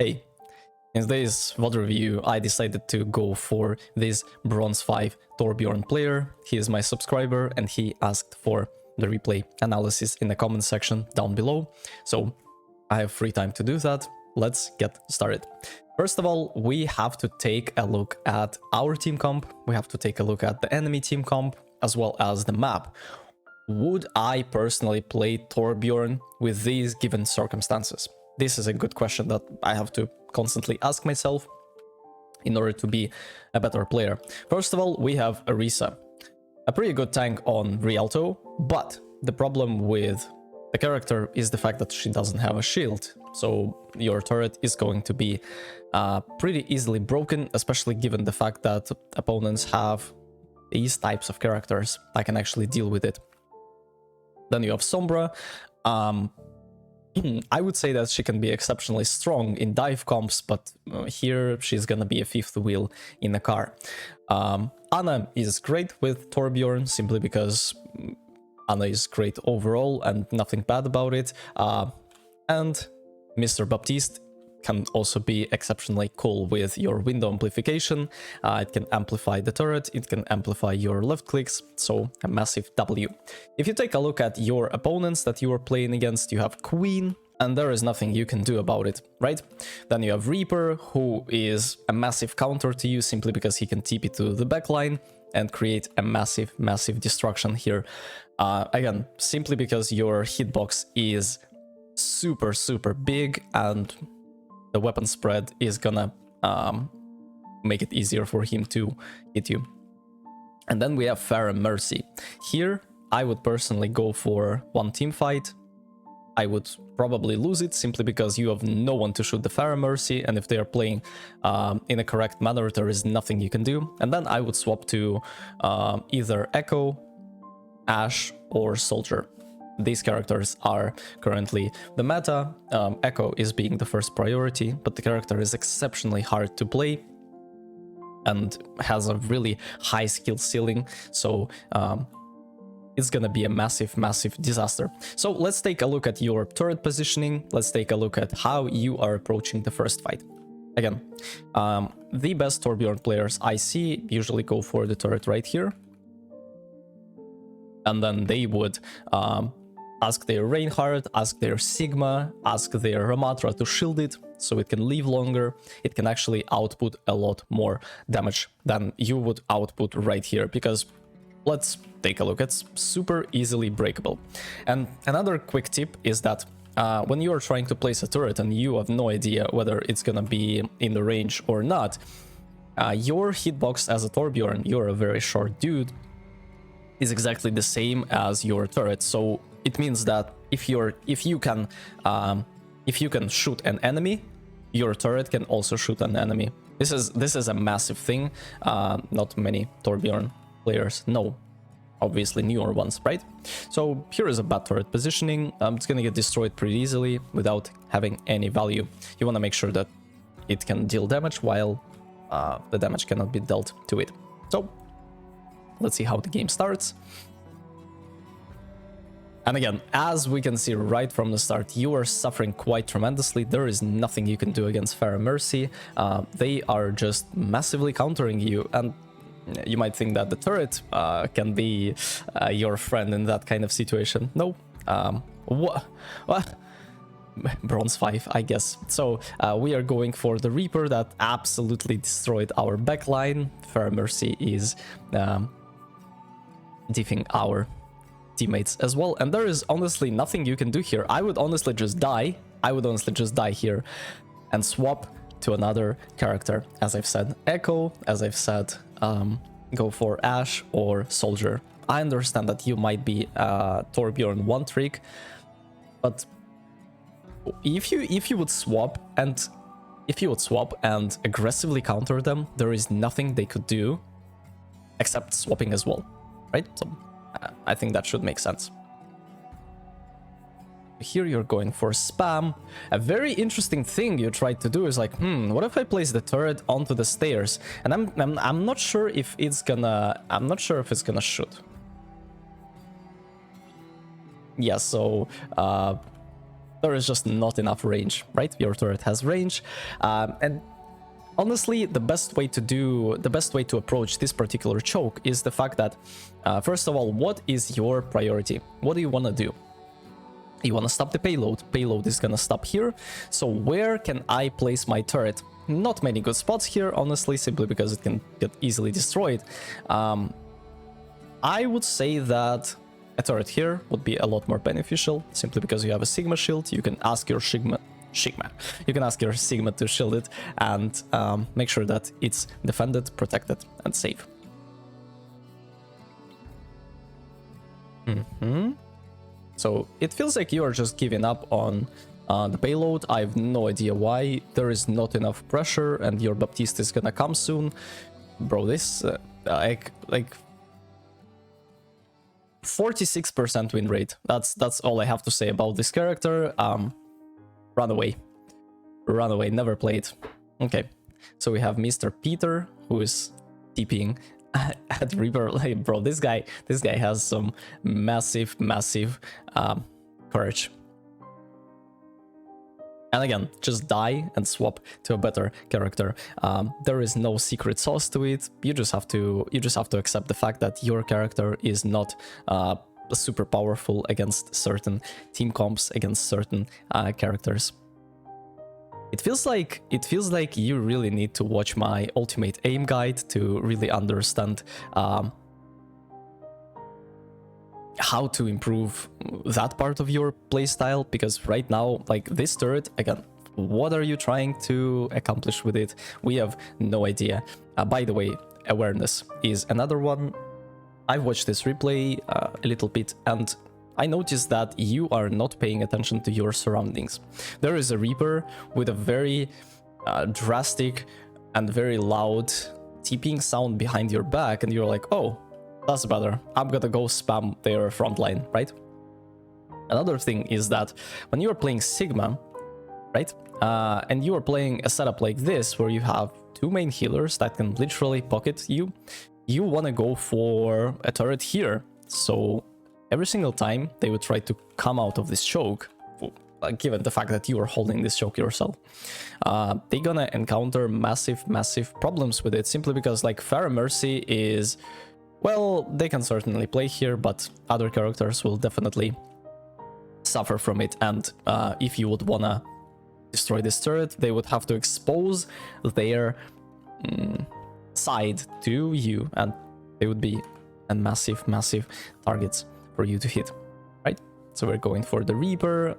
Hey, in today's VOD review, I decided to go for this Bronze 5 Torbjorn player. He is my subscriber and he asked for the replay analysis in the comment section down below. So I have free time to do that. Let's get started. First of all, we have to take a look at our team comp. We have to take a look at the enemy team comp as well as the map. Would I personally play Torbjorn with these given circumstances? This is a good question that I have to constantly ask myself in order to be a better player. First of all, we have Arisa, a pretty good tank on Rialto, but the problem with the character is the fact that she doesn't have a shield, so your turret is going to be pretty easily broken, especially given the fact that opponents have these types of characters that can actually deal with it. Then you have Sombra. I would say that she can be exceptionally strong in dive comps, but here she's gonna be a fifth wheel in the car. Anna is great with Torbjorn simply because Anna is great overall and nothing bad about it. And Mr. Baptiste can also be exceptionally cool with your window amplification. It can amplify the turret, it can amplify your left clicks, so a massive W. If you take a look at your opponents that you are playing against, you have Queen, and there is nothing you can do about it, right? Then you have Reaper, who is a massive counter to you simply because he can TP to the backline and create a massive destruction here. Again, simply because your hitbox is super big and the weapon spread is gonna make it easier for him to hit you. And then we have Pharah Mercy. Here, I would personally go for one team fight. I would probably lose it simply because you have no one to shoot the Pharah Mercy, and if they are playing in a correct manner, there is nothing you can do. And then I would swap to either Echo, Ashe, or Soldier. These characters are currently the meta. Echo is being the first priority, but the character is exceptionally hard to play and has a really high skill ceiling, so it's gonna be a massive disaster. So let's take a look at your turret positioning. Let's take a look at how you are approaching the first fight. Again, the best Torbjorn players I see usually go for the turret right here, and then they would ask their Reinhardt, ask their Sigma, ask their Ramatra to shield it so it can live longer. It can actually output a lot more damage than you would output right here, because let's take a look, it's super easily breakable. And another quick tip is that when you are trying to place a turret and you have no idea whether it's gonna be in the range or not, your hitbox as a Torbjorn, you're a very short dude, is exactly the same as your turret. So it means that if you can shoot an enemy, your turret can also shoot an enemy. This is a massive thing. Not many Torbjorn players know, obviously newer ones, right? So here is a bad turret positioning. It's gonna get destroyed pretty easily without having any value. You want to make sure that it can deal damage while the damage cannot be dealt to it. So let's see how the game starts. And again, as we can see right from the start, you are suffering quite tremendously. There is nothing you can do against Pharah Mercy. They are just massively countering you, and you might think that the turret can be your friend in that kind of situation. No. What? Bronze 5, I guess. So we are going for the Reaper that absolutely destroyed our backline. Pharah Mercy is diffing our teammates as well, and there is honestly nothing you can do here. I would honestly just die. Here and swap to another character. As I've said, Echo. As I've said, go for Ashe or Soldier. I understand that you might be Torbjorn one trick, but if you would swap and aggressively counter them, there is nothing they could do except swapping as well, right? So I think that should make sense. Here you're going for spam. A very interesting thing you tried to do is like, what if I place the turret onto the stairs? And I'm not sure if it's gonna shoot. Yeah, so there is just not enough range, right? Your turret has range, and honestly, the best way to approach this particular choke is the fact that, first of all, what is your priority? What do you want to do? You want to stop the payload. Payload is gonna stop here. So where can I place my turret? Not many good spots here, honestly, simply because it can get easily destroyed. I would say that a turret here would be a lot more beneficial, simply because you have a Sigma shield. You can ask your Sigma. You can ask your Sigma to shield it and make sure that it's defended, protected, and safe. So it feels like you are just giving up on the payload. I have no idea why. There is not enough pressure, and your Baptiste is gonna come soon, bro. This like 46% win rate. That's all I have to say about this character. Run away, never played. Okay, so we have Mr. Peter, who is TPing at Reaper. Like, bro, this guy has some massive courage. And again, just die and swap to a better character. There is no secret sauce to it. You just have to accept the fact that your character is not super powerful against certain team comps, against certain characters. It feels like you really need to watch my ultimate aim guide to really understand how to improve that part of your playstyle, because right now, like, this turret, again, what are you trying to accomplish with it? We have no idea. By the way, awareness is another one. I've watched this replay a little bit, and I noticed that you are not paying attention to your surroundings. There is a Reaper with a very drastic and very loud TPing sound behind your back, and you're like, oh, that's better. I'm gonna go spam their front line, right? Another thing is that when you're playing Sigma, right, and you are playing a setup like this, where you have two main healers that can literally pocket you, you want to go for a turret here. So every single time they would try to come out of this choke, given the fact that you are holding this choke yourself, they're gonna encounter massive problems with it, simply because, like, Pharah Mercy is, well, they can certainly play here, but other characters will definitely suffer from it. And if you would wanna destroy this turret, they would have to expose their side to you, and they would be a massive targets for you to hit, right? So we're going for the Reaper,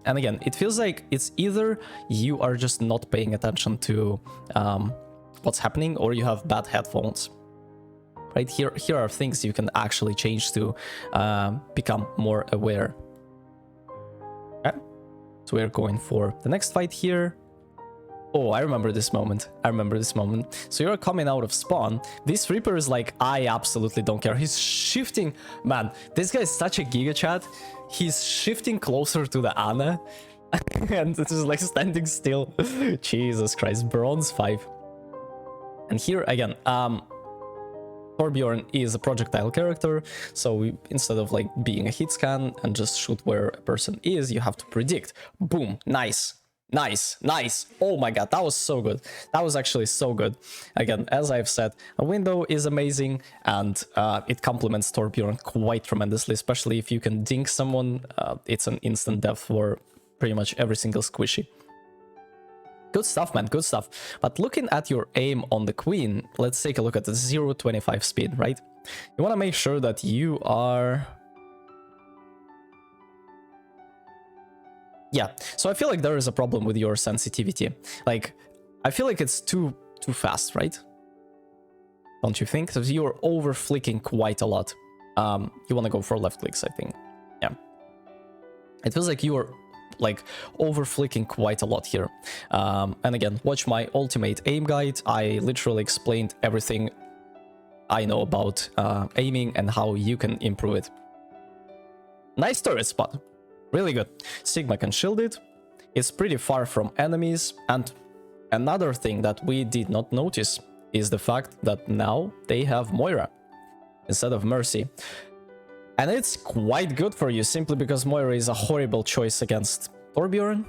and again, it feels like it's either you are just not paying attention to what's happening, or you have bad headphones. Right, here are things you can actually change to become more aware. Okay, so we're going for the next fight here. Oh, I remember this moment. So you're coming out of spawn. This Reaper is like, I absolutely don't care. He's shifting. Man, this guy is such a giga chat. He's shifting closer to the Ana. And it's just like standing still. Jesus Christ, bronze 5. And here again, Torbjorn is a projectile character, so instead of like being a hit scan and just shoot where a person is, you have to predict. Boom, nice. Oh my god, that was so good. That was actually so good. Again, as I've said, a window is amazing, and it complements Torbjorn quite tremendously, especially if you can dink someone. It's an instant death for pretty much every single squishy. Good stuff, man, good stuff. But looking at your aim on the Queen, let's take a look at the 0.25 speed, right? You want to make sure that you are... Yeah, so I feel like there is a problem with your sensitivity. Like, I feel like it's too fast, right? Don't you think? So you're over flicking quite a lot. You want to go for left clicks, I think. Yeah. It feels like you're like over flicking quite a lot here. And again, watch my ultimate aim guide. I literally explained everything I know about aiming and how you can improve it. Nice turret spot. Really good. Sigma can shield it. It's pretty far from enemies. And another thing that we did not notice is the fact that now they have Moira instead of Mercy. And it's quite good for you, simply because Moira is a horrible choice against Torbjorn,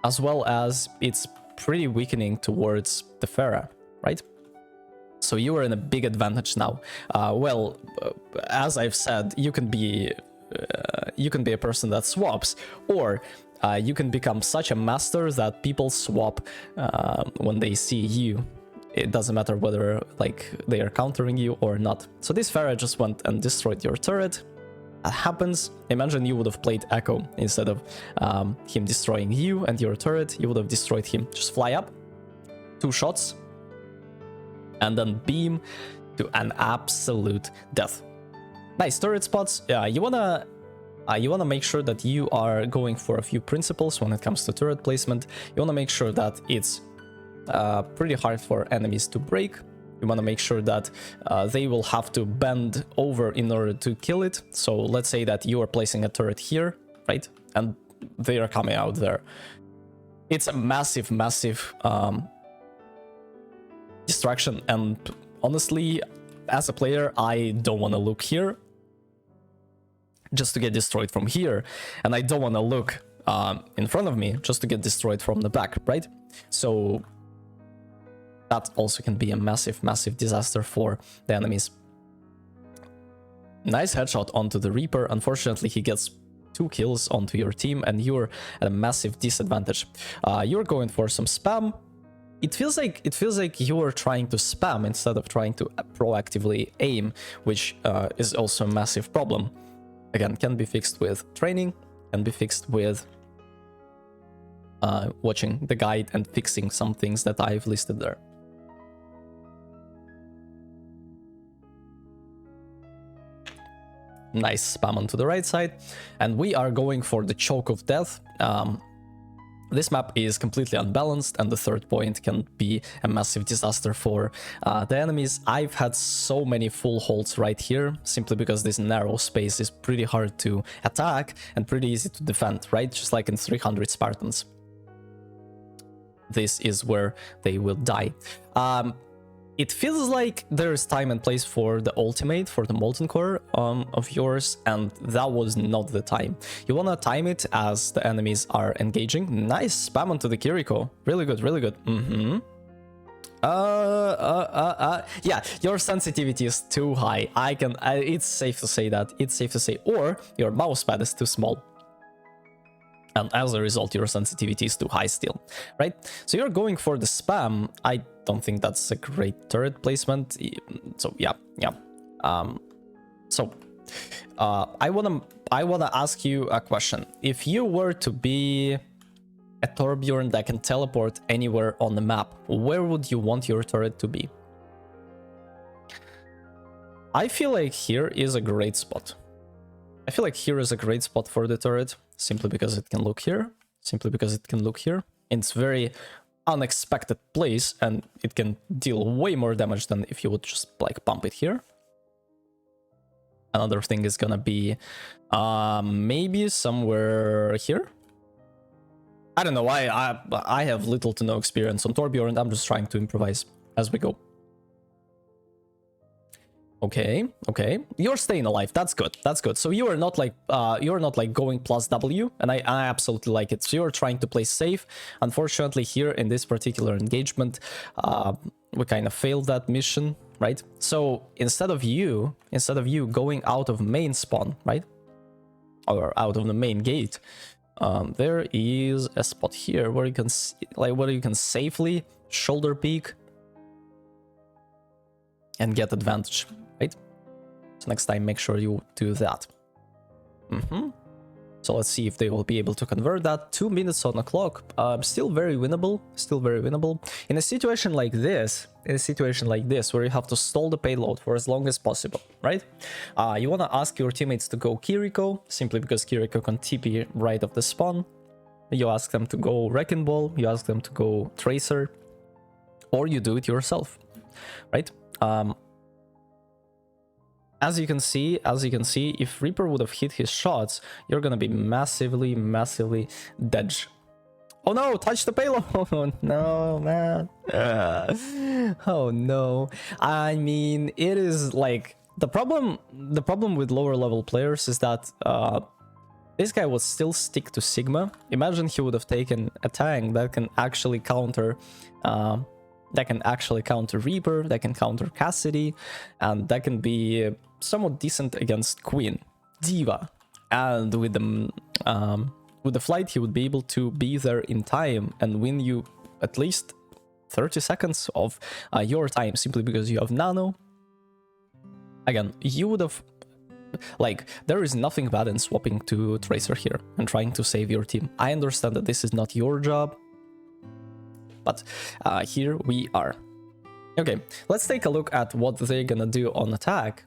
as well as it's pretty weakening towards the Pharah, right? So you are in a big advantage now. As I've said, you can be a person that swaps, or you can become such a master that people swap when they see you. It doesn't matter whether like they are countering you or not. So this Pharah just went and destroyed your turret. That happens. Imagine you would have played Echo instead of him destroying you and your turret. You would have destroyed him. Just fly up, 2 shots, and then beam to an absolute death. Nice turret spots. You wanna make sure that you are going for a few principles when it comes to turret placement. You wanna make sure that it's pretty hard for enemies to break. You want to make sure that they will have to bend over in order to kill it. So let's say that you are placing a turret here, right? And they are coming out there. It's a massive, massive distraction. And honestly, as a player, I don't want to look here just to get destroyed from here. And I don't want to look in front of me just to get destroyed from the back, right? So that also can be a massive, massive disaster for the enemies. Nice headshot onto the Reaper. Unfortunately, he gets 2 kills onto your team, and you're at a massive disadvantage. You're going for some spam. It feels like you are trying to spam instead of trying to proactively aim, which is also a massive problem. Again, can be fixed with training, can be fixed with watching the guide and fixing some things that I've listed there. Nice spam onto the right side, and we are going for the choke of death. This map is completely unbalanced, and the 3rd point can be a massive disaster for the enemies. I've had so many full holds right here, simply because this narrow space is pretty hard to attack and pretty easy to defend, right? Just like in 300 Spartans. This is where they will die. It feels like there's time and place for the ultimate, for the Molten Core of yours, and that was not the time. You want to time it as the enemies are engaging. Nice spam onto the Kiriko. Really good, really good. Yeah, your sensitivity is too high. It's safe to say that. It's safe to say. Or your mousepad is too small. And as a result, your sensitivity is too high still, right? So you're going for the spam. I don't think that's a great turret placement. So yeah. I wanna ask you a question. If you were to be a Torbjorn that can teleport anywhere on the map, where would you want your turret to be? I feel like here is a great spot. I feel like here is a great spot for the turret, simply because it can look here, It's very unexpected place, and it can deal way more damage than if you would just like pump it here. Another thing is gonna be maybe somewhere here. I don't know, I have little to no experience on Torbjorn. I'm just trying to improvise as we go. Okay. You're staying alive. That's good. So you are not like going plus W, and I absolutely like it. So you're trying to play safe. Unfortunately, here in this particular engagement, we kind of failed that mission, right? So instead of you going out of main spawn, right, or out of the main gate, there is a spot here where you can safely shoulder peek and get advantage. Right? So next time, make sure you do that. So let's see if they will be able to convert that. 2 minutes on the clock. Still very winnable. In a situation like this, where you have to stall the payload for as long as possible, right? You want to ask your teammates to go Kiriko, simply because Kiriko can TP right off the spawn. You ask them to go Wrecking Ball. You ask them to go Tracer, or you do it yourself, right? As you can see, if Reaper would have hit his shots, you're gonna be massively dead. Oh no, touch the payload! Oh no, man. Oh no. I mean, it is like the problem with lower level players is that this guy would still stick to Sigma. Imagine he would have taken a tank that can actually counter Reaper, that can counter Cassidy, and that can be somewhat decent against Queen, Diva. And with the flight, he would be able to be there in time and win you at least 30 seconds of your time, simply because you have nano. Again, you would have... Like, there is nothing bad in swapping to Tracer here and trying to save your team. I understand that this is not your job, but here we are. Okay, let's take a look at what they're gonna do on attack.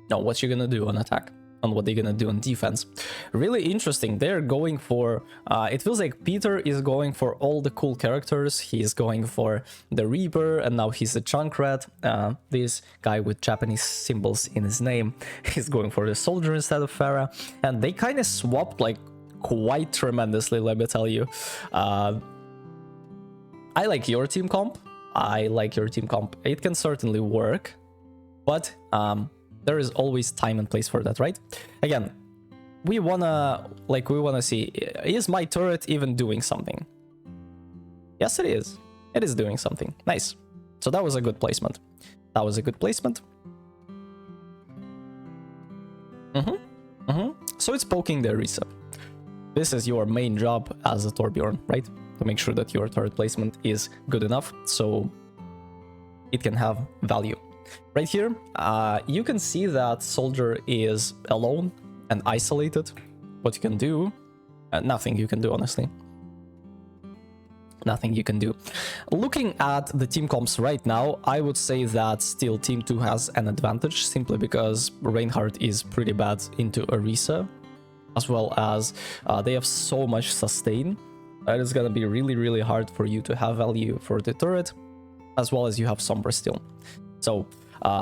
No, what you're gonna do on attack, and what they're gonna do on defense. Really interesting. They're going for... it feels like Peter is going for all the cool characters. He's going for the Reaper, and now he's a Junkrat. This guy with Japanese symbols in his name. He's going for the Soldier instead of Pharah. And they kind of swapped, like, quite tremendously, let me tell you. I like your team comp. It can certainly work. But... there is always time and place for that, right? Again, we wanna see, is my turret even doing something? Yes, it is. It is doing something. Nice. So that was a good placement. So it's poking the Arisa. This is your main job as a Torbjorn, right? To make sure that your turret placement is good enough so it can have value. Right here, you can see that Soldier is alone and isolated. What you can do? Nothing you can do, honestly. Nothing you can do. Looking at the team comps right now, I would say that still Team 2 has an advantage, simply because Reinhardt is pretty bad into Arisa, as well as they have so much sustain. That is gonna be really, really hard for you to have value for the turret, as well as you have Sombra still. So,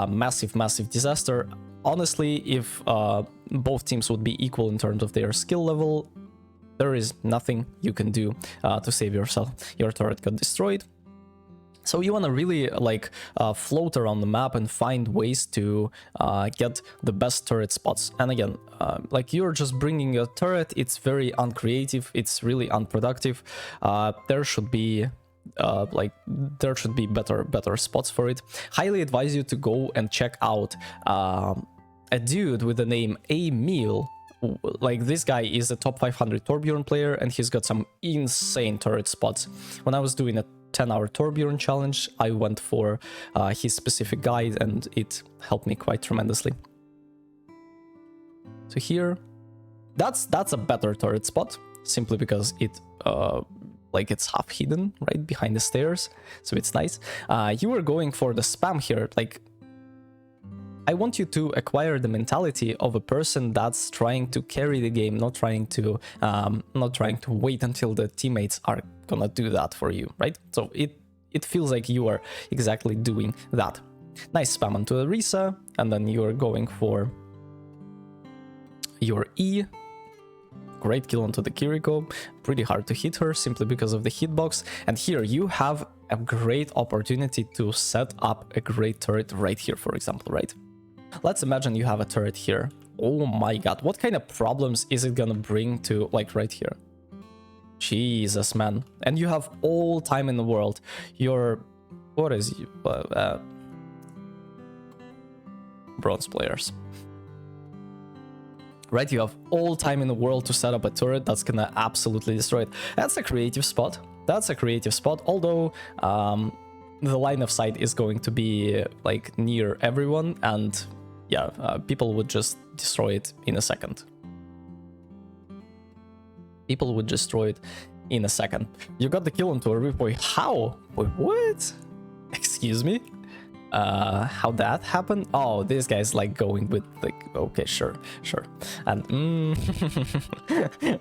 massive disaster. Honestly, if both teams would be equal in terms of their skill level, there is nothing you can do to save yourself. Your turret got destroyed. So you want to really float around the map and find ways to get the best turret spots. And again, you're just bringing a turret, it's very uncreative, it's really unproductive. There should be better spots for it. Highly advise you to go and check out a dude with the name Emil. Like, this guy is a top 500 Torbjorn player, and he's got some insane turret spots. When I was doing a 10-hour Torbjorn challenge, I went for his specific guide, and it helped me quite tremendously. So here, that's a better turret spot, simply because it it's half hidden right behind the stairs, so it's nice. You were going for the spam here. I want you to acquire the mentality of a person that's trying to carry the game, not trying to wait until the teammates are gonna do that for you, right? So it feels like you are exactly doing that. Nice spam onto Arisa, and then you are going for your E. Great kill onto the Kiriko. Pretty hard to hit her simply because of the hitbox. And here you have a great opportunity to set up a great turret right here, for example, right? Let's imagine you have a turret here. Oh my god, what kind of problems is it gonna bring to, right here? Jesus, man. And you have all time in the world. What is you? Bronze players. Right, you have all time in the world to set up a turret that's gonna absolutely destroy it. That's a creative spot. Although the line of sight is going to be near everyone, and yeah, people would just destroy it in a second. You got the kill onto a Reaper. How? Wait, what? Excuse me? How that happened? Oh, this guy's going with okay, sure. And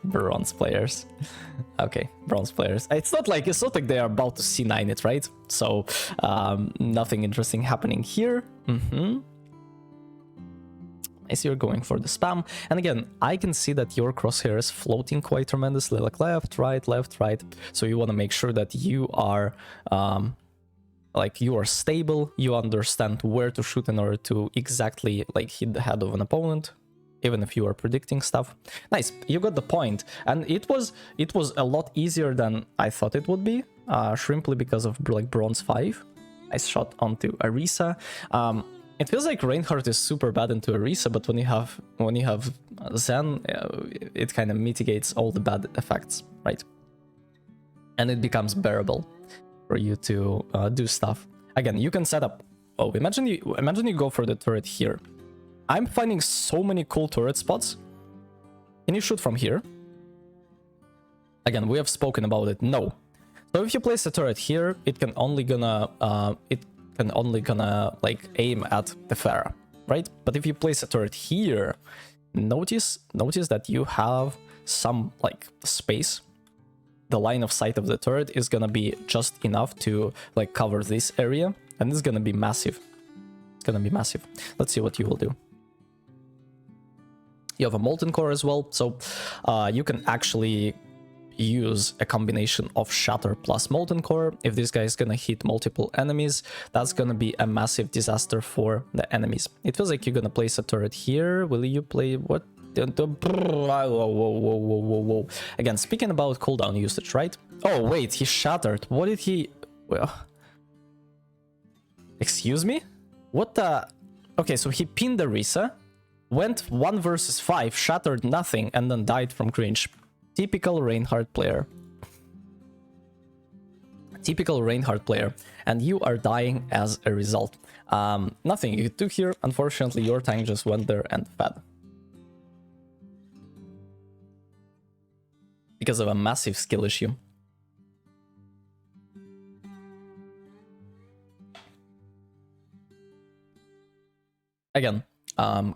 bronze players. Okay, bronze players. It's not like they are about to C9 it, right? So nothing interesting happening here. I see you're going for the spam, and again, I can see that your crosshair is floating quite tremendously, left, right. So you want to make sure that you are like you are stable, you understand where to shoot in order to exactly like hit the head of an opponent, even if you are predicting stuff. Nice, you got the point. And it was a lot easier than I thought it would be, simply because of like bronze 5. Nice shot onto Arisa. It feels like Reinhardt is super bad into Arisa, but when you have Zen, it kind of mitigates all the bad effects, right? And it becomes bearable for you to do stuff. Again, you can set up. Oh, imagine you go for the turret here. I'm finding so many cool turret spots. Can you shoot from here? Again, we have spoken about it. No. So if you place a turret here, it can only gonna like aim at the Pharah, right? But if you place a turret here, notice that you have some like space. The line of sight of the turret is gonna be just enough to like cover this area, and it's gonna be massive. It's gonna be massive. Let's see what you will do. You have a molten core as well, so you can actually use a combination of shatter plus molten core. If this guy is gonna hit multiple enemies, that's gonna be a massive disaster for the enemies. It feels like you're gonna place a turret here. Will you play what? Whoa. Again, speaking about cooldown usage, right? Oh wait, he shattered. What did he? Well, excuse me? What the? Okay, so he pinned the Risa, went 1 versus 5, shattered nothing, and then died from cringe. Typical Reinhardt player. Typical Reinhardt player. And you are dying as a result. Nothing you took here. Unfortunately, your tank just went there and fed. Because of a massive skill issue. Again,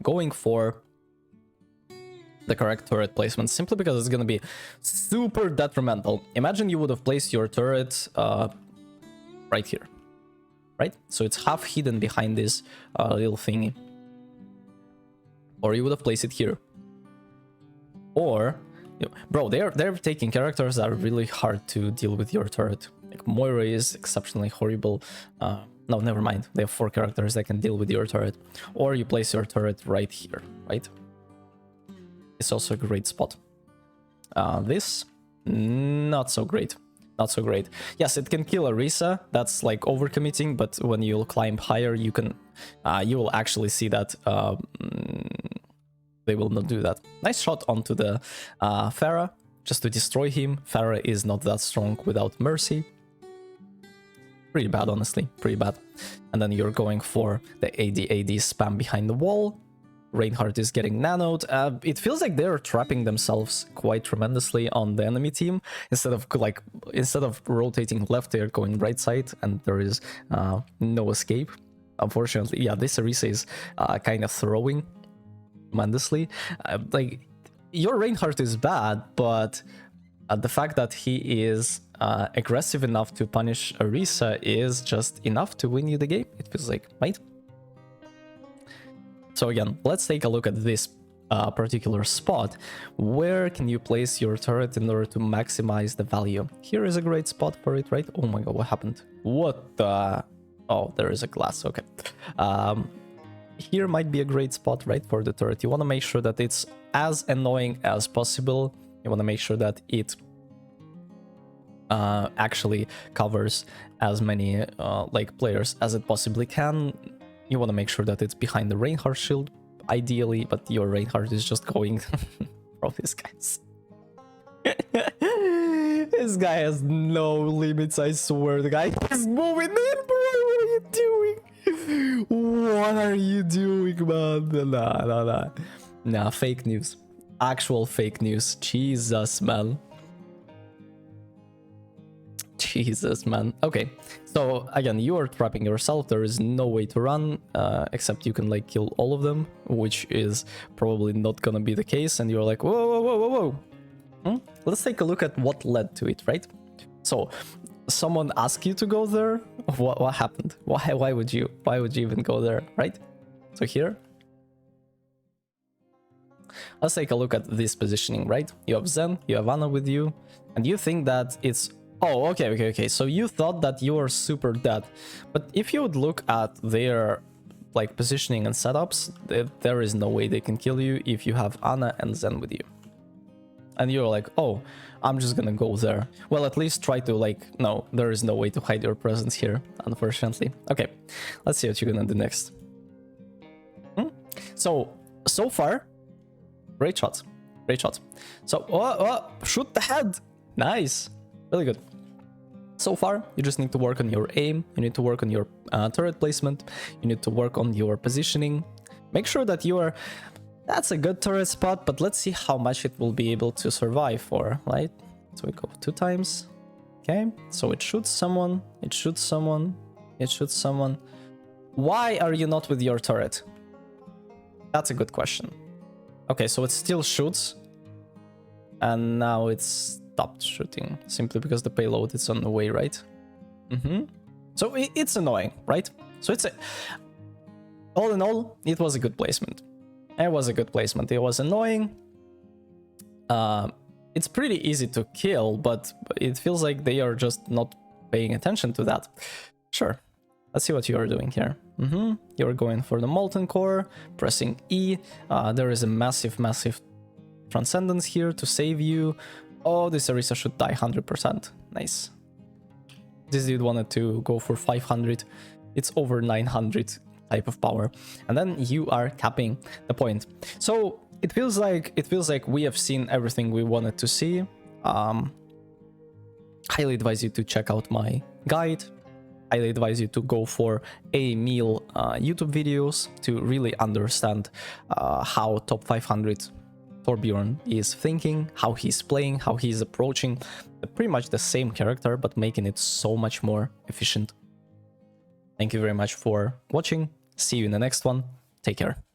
going for the correct turret placement simply because it's going to be super detrimental. Imagine you would have placed your turret right here, right? So it's half hidden behind this little thingy. Or you would have placed it here. Or, bro, they're taking characters that are really hard to deal with your turret. Like Moira is exceptionally horrible. No, never mind. They have 4 characters that can deal with your turret. Or you place your turret right here, right? It's also a great spot. This, not so great. Not so great. Yes, it can kill Arisa. That's like overcommitting, but when you'll climb higher, you can, you will actually see that they will not do that. Nice shot onto the Pharah, just to destroy him. Pharah is not that strong without Mercy. Pretty bad, honestly. Pretty bad. And then you're going for the AD spam behind the wall. Reinhardt is getting nanoed. It feels like they're trapping themselves quite tremendously on the enemy team. Instead of rotating left, they're going right side, and there is no escape. Unfortunately, yeah, this Arisa is kind of throwing tremendously. Like, your Reinhardt is bad, but the fact that he is aggressive enough to punish Arisa is just enough to win you the game, it feels like, right? So again, let's take a look at this particular spot. Where can you place your turret in order to maximize the value? Here is a great spot for it, right? Oh my god, what happened? What the... Oh, there is a glass, okay. Here might be a great spot, right, for the turret. You want to make sure that it's as annoying as possible. You want to make sure that it actually covers as many like players as it possibly can. You want to make sure that it's behind the Reinhardt shield, ideally, but your Reinhardt is just going... Bro, this guy's... This guy has no limits, I swear. The guy is moving in, bro. What are you doing? What are you doing, man? Nah. Nah, fake news. Actual fake news. Jesus, man. Jesus, man. Okay, so again, you are trapping yourself. There is no way to run, except you can like kill all of them, which is probably not gonna be the case. And you're like, whoa. Let's take a look at what led to it, right? So, someone asked you to go there. What happened? Why would you even go there, right? So here, let's take a look at this positioning, right? You have Zen, you have Ana with you, and you think that it's Oh, okay. So you thought that you were super dead, but if you would look at their like positioning and setups, there is no way they can kill you if you have Ana and Zen with you. And you're like, oh, I'm just gonna go there. Well, at least try to like, no, there is no way to hide your presence here, unfortunately. Okay, let's see what you're gonna do next. So far, great shot. So, shoot the head. Nice, really good. So far, you just need to work on your aim, you need to work on your turret placement, you need to work on your positioning. Make sure that you are... That's a good turret spot, but let's see how much it will be able to survive for, right? So we go 2 times. Okay, so it shoots someone, it shoots someone, it shoots someone. Why are you not with your turret? That's a good question. Okay, so it still shoots. And now it's stopped shooting, simply because the payload is on the way, right? So it's annoying, right? So it's all in all, it was a good placement. It was a good placement. It was annoying. It's pretty easy to kill, but it feels like they are just not paying attention to that. Sure. Let's see what you are doing here. You're going for the Molten Core, pressing E. There is a massive Transcendence here to save you. Oh, this Orisa should die 100%. Nice. This dude wanted to go for 500. It's over 900 type of power. And then you are capping the point. So it feels like we have seen everything we wanted to see. Highly advise you to check out my guide. Highly advise you to go for a meal YouTube videos to really understand how top 500 Torbjorn is thinking, how he's playing, how he's approaching pretty much the same character, but making it so much more efficient. Thank you very much for watching. See you in the next one. Take care.